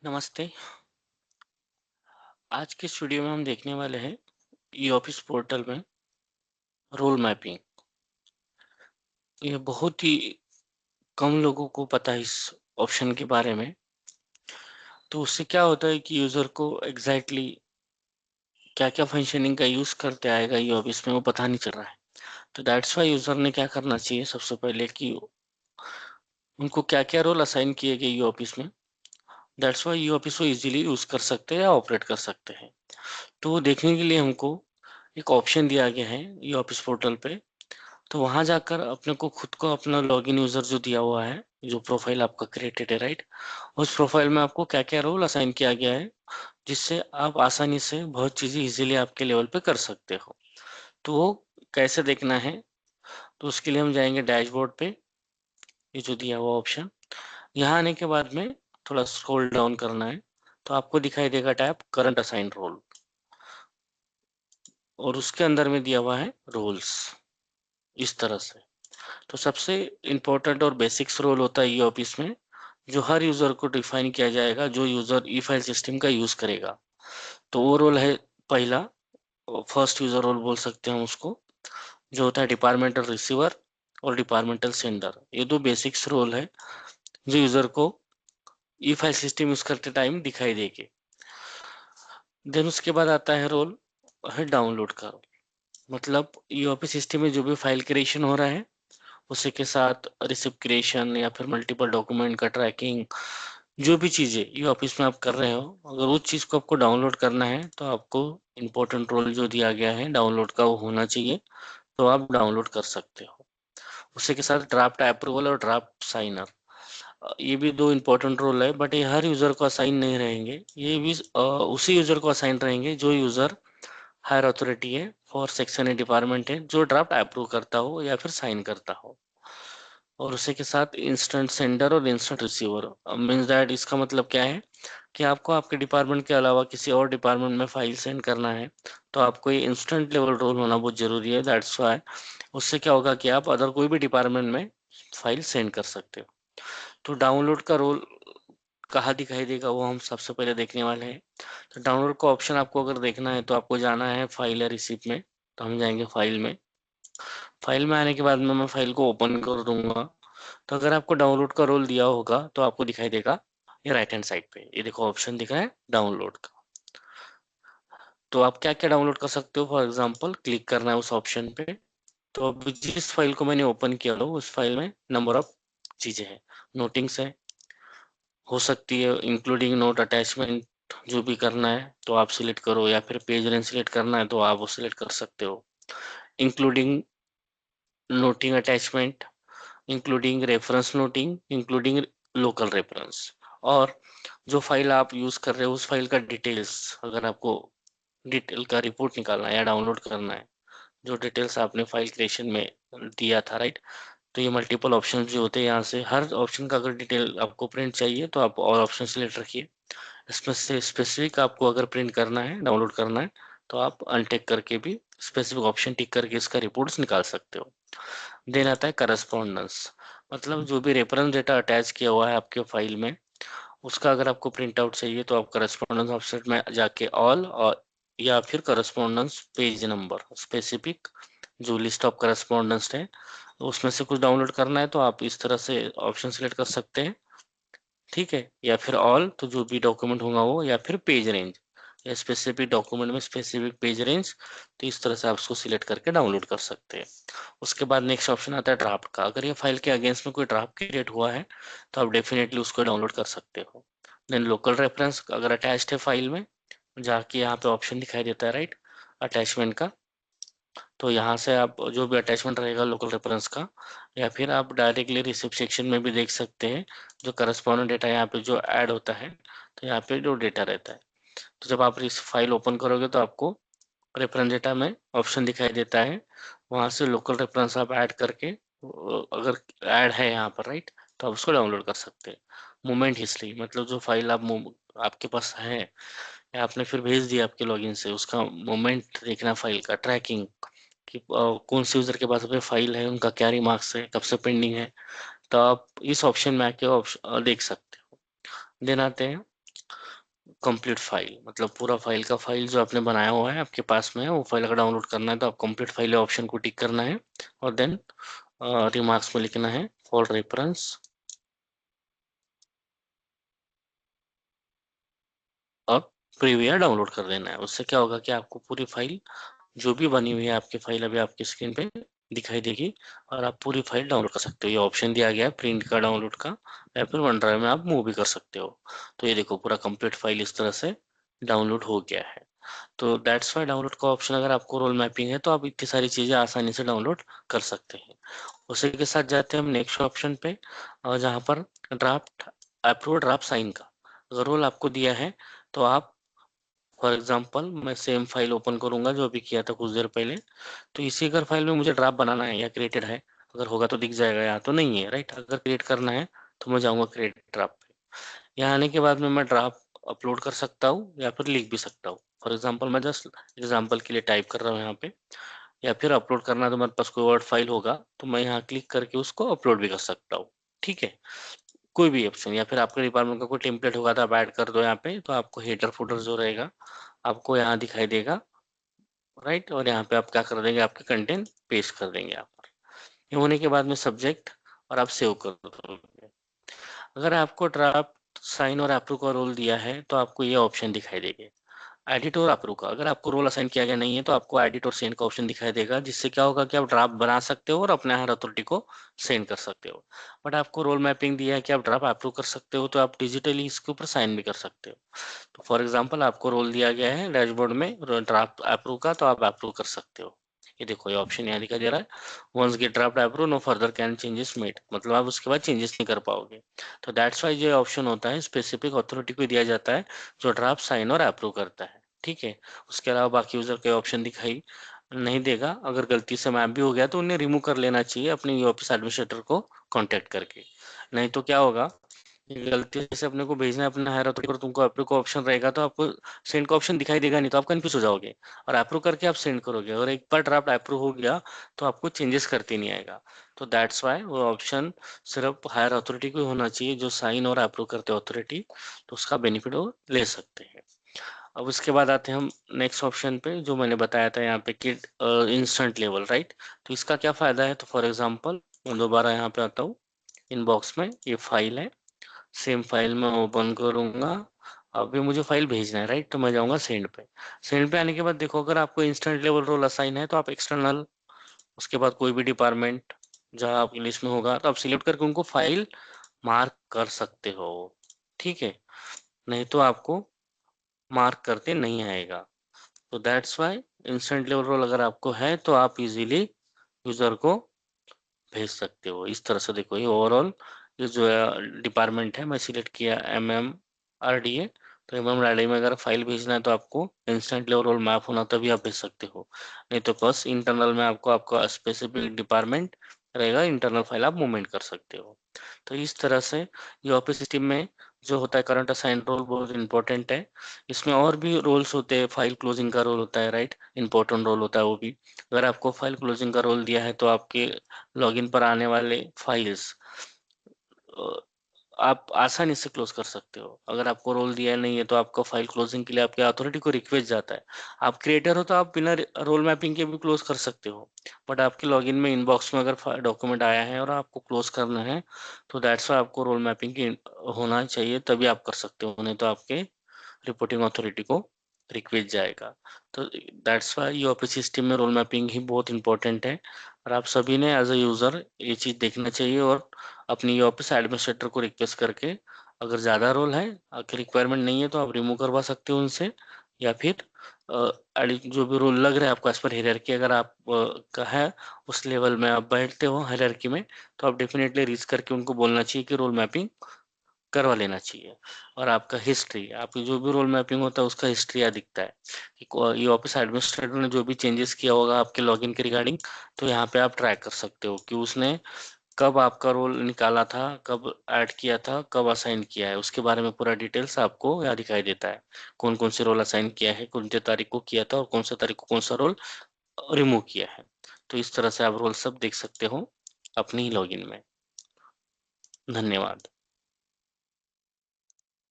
नमस्ते। आज के इस वीडियो में हम देखने वाले हैं ई ऑफिस पोर्टल में रोल मैपिंग। ये बहुत ही कम लोगों को पता है इस ऑप्शन के बारे में। तो उससे क्या होता है कि यूजर को एग्जैक्टली क्या क्या फंक्शनिंग का यूज करते आएगा ई ऑफिस में वो पता नहीं चल रहा है। तो दैट्स वाई यूजर ने क्या करना चाहिए सबसे पहले कि उनको क्या क्या रोल असाइन किए गए ई ऑफिस में। दैट्स वाई ई ऑफिस को इजीली यूज कर सकते हैं या ऑपरेट कर सकते हैं। तो वो देखने के लिए हमको एक ऑप्शन दिया गया है ई ऑफिस पोर्टल पे। तो वहां जाकर अपने को खुद को अपना लॉगिन यूजर जो दिया हुआ है, जो प्रोफाइल आपका क्रिएटेड है, राइट, उस प्रोफाइल में आपको क्या क्या रोल असाइन किया गया है, जिससे आप आसानी से बहुत चीजें इजीली आपके लेवल पे कर सकते हो। तो वो कैसे देखना है, तो उसके लिए हम जाएंगे डैशबोर्ड पे। ये जो दिया हुआ ऑप्शन, यहाँ आने के बाद में थोड़ा स्क्रॉल डाउन करना है, तो आपको दिखाई देगा टैब करंट असाइन रोल, और उसके अंदर में दिया हुआ है रोल्स इस तरह से। तो सबसे इम्पोर्टेंट और बेसिक्स रोल होता है ये ऑफिस में, जो हर यूजर को डिफाइन किया जाएगा जो यूजर ई फाइल सिस्टम का यूज करेगा। तो वो रोल है पहला, फर्स्ट यूजर रोल बोल सकते हैं हम उसको, जो होता है डिपार्टमेंटल रिसीवर और डिपार्टमेंटल सेंडर। ये दो बेसिक्स रोल है जो यूजर को ई फाइल सिस्टम यूज करते टाइम दिखाई देंगे। देन उसके बाद आता है रोल है डाउनलोड का रोल। मतलब ई ऑफिस सिस्टम में जो भी फाइल क्रिएशन हो रहा है उसी के साथ रिसिप्ट क्रिएशन या फिर मल्टीपल डॉक्यूमेंट का ट्रैकिंग, जो भी चीजें ये ऑफिस में आप कर रहे हो, अगर उस चीज को आपको डाउनलोड करना है तो आपको इम्पोर्टेंट रोल जो दिया गया है डाउनलोड का वो होना चाहिए। तो आप डाउनलोड कर सकते हो। उसी के साथ ड्राफ्ट अप्रूवल और ड्राफ्ट साइनर, ये भी दो इम्पोर्टेंट रोल है, बट ये हर यूजर को असाइन नहीं रहेंगे। ये भी उसी यूजर को असाइन रहेंगे जो यूजर हायर अथॉरिटी है फॉर सेक्शन ए डिपार्टमेंट है, जो ड्राफ्ट अप्रूव करता हो या फिर साइन करता हो। और उसी के साथ इंस्टेंट सेंडर और इंस्टेंट रिसीवर, मीन्स दैट इसका मतलब क्या है कि आपको आपके डिपार्टमेंट के अलावा किसी और डिपार्टमेंट में फाइल सेंड करना है, तो आपको ये इंस्टेंट लेवल रोल होना बहुत जरूरी है। दैट्स वाई उससे क्या होगा कि आप अदर कोई भी डिपार्टमेंट में फाइल सेंड कर सकते हो। तो डाउनलोड का रोल कहाँ दिखाई देगा वो हम सबसे पहले देखने वाले हैं। तो डाउनलोड का ऑप्शन आपको अगर देखना है तो आपको जाना है फाइल या रिसिप्ट में। तो हम जाएंगे फाइल में। फाइल में आने के बाद में मैं फाइल को ओपन कर दूंगा। तो अगर आपको डाउनलोड का रोल दिया होगा तो आपको दिखाई देगा ये राइट हैंड साइड पे, ये देखो ऑप्शन दिख रहा है डाउनलोड का। तो आप क्या क्या डाउनलोड कर सकते हो, फॉर एग्जांपल क्लिक करना है उस ऑप्शन पे। तो अब जिस फाइल को मैंने ओपन किया हो उस फाइल में नंबर ऑफ चीजें हैं, नोटिंग्स है, हो सकती है इंक्लूडिंग नोट अटैचमेंट, जो भी करना है तो आप सिलेक्ट करो, या फिर पेज रेंज सिलेक्ट करना है तो आप वो सिलेक्ट कर सकते हो। Including noting attachment, including reference noting, including local reference. और जो फाइल आप यूज कर रहे हो उस फाइल का डिटेल्स, अगर आपको डिटेल का रिपोर्ट निकालना है या डाउनलोड करना है, जो डिटेल्स आपने फाइल क्रिएशन में दिया था, राइट। तो ये मल्टीपल ऑप्शन जो होते हैं, यहाँ से हर ऑप्शन का अगर डिटेल आपको प्रिंट चाहिए तो आप और ऑप्शन सिलेक्ट रखिए। इसमें से स्पेसिफिक आपको अगर प्रिंट करना है, डाउनलोड करना है, तो आप अनटिक करके भी स्पेसिफिक ऑप्शन टिक करके इसका रिपोर्ट्स निकाल सकते हो। देन आता है करस्पॉन्डेंस, मतलब जो भी रेफरेंस डेटा अटैच किया हुआ है आपके फाइल में, उसका अगर आपको प्रिंट आउट चाहिए तो आप करस्पॉन्डेंस ऑप्शन में जाके ऑल, और या फिर करस्पॉन्डेंस पेज नंबर स्पेसिफिक, जो लिस्ट ऑफ करस्पॉन्डेंस है उसमें से कुछ डाउनलोड करना है तो आप इस तरह से ऑप्शन सिलेक्ट कर सकते हैं। ठीक है, या फिर ऑल, तो जो भी डॉक्यूमेंट होगा वो, या फिर पेज रेंज, या स्पेसिफिक डॉक्यूमेंट में स्पेसिफिक पेज रेंज। तो इस तरह से आप उसको सिलेक्ट करके डाउनलोड कर सकते हैं। उसके बाद नेक्स्ट ऑप्शन आता है ड्राफ्ट का। अगर ये फाइल के अगेंस्ट में कोई ड्राफ्ट क्रिएट हुआ है तो आप डेफिनेटली उसको डाउनलोड कर सकते हो। देन लोकल रेफरेंस अगर अटैच्ड है फाइल में, जाके यहाँ पे ऑप्शन दिखाई देता है, राइट, अटैचमेंट का। तो यहाँ से आप जो भी अटैचमेंट रहेगा लोकल रेफरेंस का, या फिर आप डायरेक्टली रिसिप्ट सेक्शन में भी देख सकते हैं जो करस्पॉन्डेंट डेटा यहाँ पे जो ऐड होता है। तो यहाँ पे जो डेटा रहता है, तो जब आप इस फाइल ओपन करोगे तो आपको रेफरेंस डेटा में ऑप्शन दिखाई देता है, वहां से लोकल रेफरेंस आप ऐड करके, अगर ऐड है यहाँ पर, राइट, तो आप उसको डाउनलोड कर सकते हैं। मूवमेंट हिस्ट्री, मतलब जो फाइल आपके पास है या आपने फिर भेज दिया आपके लॉगिन से, उसका मूवमेंट देखना, फाइल का ट्रैकिंग कि कौन से यूजर के पास अभी फाइल है, उनका क्या रिमार्क्स है, कब से पेंडिंग है, तो आप इस ऑप्शन में आके ऑप्शन देख सकते हो। देन आते हैं कंप्लीट फाइल, मतलब पूरा फाइल का फाइल जो आपने बनाया हुआ है आपके पास में है, वो फाइल अगर डाउनलोड करना है तो आप कंप्लीट फाइल ऑप्शन को टिक करना है और देन रिमार्क्स में लिखना है फॉर रेफरेंस अब प्रीव्यू डाउनलोड कर देना है। उससे क्या होगा कि आपको पूरी फाइल जो भी बनी हुई है आपकी फाइल अभी आपकी स्क्रीन पे दिखाई देगी और आप पूरी फाइल डाउनलोड कर सकते हो। ये ऑप्शन दिया गया है प्रिंट का, डाउनलोड का, या फिर वन ड्राइव में आप मूव भी कर सकते हो। तो ये देखो पूरा कंप्लीट फाइल इस तरह से डाउनलोड हो गया है। तो दैट्स वाई डाउनलोड का ऑप्शन, अगर आपको रोल मैपिंग है तो आप इतनी सारी चीज़ें आसानी से डाउनलोड कर सकते हैं। उसी के साथ जाते हैं हम नेक्स्ट ऑप्शन पे, जहाँ पर ड्राफ्ट अप्रूव ड्राफ्ट साइन का अगर रोल आपको दिया है तो आप, फॉर एग्जांपल मैं सेम फाइल ओपन करूंगा जो अभी किया था कुछ देर पहले, तो इसी अगर फाइल में मुझे ड्राफ्ट बनाना है या क्रिएटेड है, अगर होगा तो दिख जाएगा, यहाँ तो नहीं है राइट। अगर क्रिएट करना है तो मैं जाऊंगा क्रिएट ड्राफ्ट पे। यहाँ आने के बाद में मैं ड्राफ्ट अपलोड कर सकता हूँ या फिर लिख भी सकता हूँ। फॉर एग्जाम्पल मैं जस्ट एग्जाम्पल के लिए टाइप कर रहा हूँ यहाँ पे, या फिर अपलोड करना है तो मेरे पास कोई वर्ड फाइल होगा तो मैं यहाँ क्लिक करके उसको अपलोड भी कर सकता हूँ। ठीक है, कोई भी ऑप्शन, या फिर आपके डिपार्टमेंट का कोई टेम्पलेट होगा तो आप ऐड कर दो यहाँ पे, तो आपको हेडर फुटर जो रहेगा आपको यहाँ दिखाई देगा राइट। और यहाँ पे आप क्या कर देंगे, आपके कंटेंट पेस्ट कर देंगे यहाँ पर। ये होने के बाद में सब्जेक्ट और आप सेव कर दोगे। अगर आपको ड्राफ्ट साइन और अप्रूव का रोल दिया है तो आपको ये ऑप्शन दिखाई देंगे, एडिट और अप्रूव का। अगर आपको रोल असाइन किया गया नहीं है तो आपको एडिट और सेंड का ऑप्शन दिखाई देगा, जिससे क्या होगा कि आप ड्राफ्ट बना सकते हो और अपने हायर अथॉरिटी को सेंड कर सकते हो। बट आपको रोल मैपिंग दिया है कि आप ड्राफ्ट अप्रूव कर सकते हो, तो आप डिजिटली इसके ऊपर साइन भी कर सकते हो। तो फॉर एग्जांपल आपको रोल दिया गया है डैशबोर्ड में ड्राफ्ट अप्रूव का, तो आप अप्रूव कर सकते हो। ये देखो ये ऑप्शन यहाँ दिखाई दे रहा है, once get draft approve no further can changes made, मतलब आप उसके बाद चेंजेस नहीं कर पाओगे। तो दैट्स वाई ये ऑप्शन होता है स्पेसिफिक अथॉरिटी को दिया जाता है जो ड्राफ्ट साइन और अप्रूव करता है। ठीक है, उसके अलावा बाकी यूजर के ऑप्शन दिखाई नहीं देगा। अगर गलती से मैप भी हो गया तो उन्हें रिमूव कर लेना चाहिए अपने ऑफिस एडमिनिस्ट्रेटर को कांटेक्ट करके। नहीं तो क्या होगा, गलती से अपने को भेजना है अपना हायर अथॉरिटी पर, तुमको अप्रूव का ऑप्शन रहेगा तो आपको सेंड का ऑप्शन दिखाई देगा नहीं, तो आप कंफ्यूज हो जाओगे और अप्रूव करके आप सेंड करोगे, और एक बार ड्राफ्ट अप्रूव हो गया तो आपको चेंजेस करते नहीं आएगा। तो दैट्स वाई वो ऑप्शन सिर्फ हायर अथॉरिटी को होना चाहिए, जो साइन और अप्रूव करते अथॉरिटी, तो उसका बेनिफिट वो ले सकते हैं। अब उसके बाद आते हैं हम नेक्स्ट ऑप्शन पे, जो मैंने बताया था यहाँ पे कि इंस्टेंट लेवल राइट। तो इसका क्या फायदा है, तो फॉर एग्जांपल मैं दोबारा यहाँ पे आता हूँ, इनबॉक्स में ये फाइल है, सेम फाइल में ओपन करूंगा। अभी मुझे फाइल भेजना है राइट, तो मैं जाऊंगा सेंड पे। सेंड पे आने के बाद देखो, अगर आपको इंस्टेंट लेवल रोल असाइन है तो आप एक्सटर्नल, उसके बाद कोई भी डिपार्टमेंट जहाँ आपकी लिस्ट में होगा तो आप सिलेक्ट करके उनको फाइल मार्क कर सकते हो। ठीक है, नहीं तो आपको मार्क करते नहीं आएगा। तो that's why instant level role अगर आपको है तो आप इजीली यूजर को भेज सकते हो। इस तरह से देखो ये ओवरऑल ये जो डिपार्टमेंट है, मैं सिलेक्ट किया MMRDA, तो MMRDA में अगर फाइल भेजना है तो आपको इंस्टेंट लेवल रोल मैप होना तभी आप भेज सकते हो, नहीं तो बस इंटरनल में आपको आपका स्पेसिफिक डिपार्टमेंट रहेगा, इंटरनल फाइल आप मूवमेंट कर सकते हो। तो इस तरह से ये ऑफिस सिस्टम में जो होता है करंट असाइन रोल बहुत इंपॉर्टेंट है। इसमें और भी रोल्स होते हैं, फाइल क्लोजिंग का रोल होता है राइट, इंपॉर्टेंट रोल होता है वो भी। अगर आपको फाइल क्लोजिंग का रोल दिया है तो आपके लॉगिन पर आने वाले फाइल्स आप आसानी से क्लोज कर सकते हो। अगर आपको रोल दिया नहीं है तो आपका फाइल क्लोजिंग के लिए आपके अथॉरिटी को रिक्वेस्ट जाता है। आप क्रिएटर हो तो आप बिना रोल मैपिंग के भी क्लोज कर सकते हो, बट आपके लॉगिन में इनबॉक्स में अगर डॉक्यूमेंट आया है और आपको क्लोज करना है तो दैट्स वाई आपको रोल मैपिंग की होना चाहिए, तभी आप कर सकते हो, नहीं तो आपके रिपोर्टिंग अथॉरिटी को रिक्वेस्ट जाएगा। तो दैट्स वाई यूआरपी सिस्टम में रोल मैपिंग ही बहुत इंपॉर्टेंट है, और आप सभी ने एज अ यूज़र ये चीज़ देखना चाहिए और अपनी यूआरपी से एडमिनिस्ट्रेटर को रिक्वेस्ट करके, अगर ज़्यादा रोल है आपकी रिक्वायरमेंट नहीं है तो आप रिमूव करवा सकते हो उनसे, या फिर जो भी रोल लग रहा है आपको एज पर हायरार्की, अगर आप का है उस लेवल में आप बैठते हो हायरार्की में, तो आप डेफिनेटली रीच करके उनको बोलना चाहिए कि रोल मैपिंग करवा लेना चाहिए। और आपका हिस्ट्री, आपकी जो भी रोल मैपिंग होता है उसका हिस्ट्री यहाँ दिखता है कि ये ऑफिस एडमिनिस्ट्रेटर ने जो भी चेंजेस किया होगा आपके लॉगिन के रिगार्डिंग, तो यहाँ पे आप ट्रैक कर सकते हो कि उसने कब आपका रोल निकाला था, कब ऐड किया था, कब असाइन किया है, उसके बारे में पूरा डिटेल्स आपको यहाँ दिखाई देता है। कौन कौन से रोल असाइन किया है, कौन से तारीख को किया था, और कौन सा तारीख को कौन सा रोल रिमूव किया है। तो इस तरह से आप रोल सब देख सकते हो अपनी ही लॉगिन में। धन्यवाद।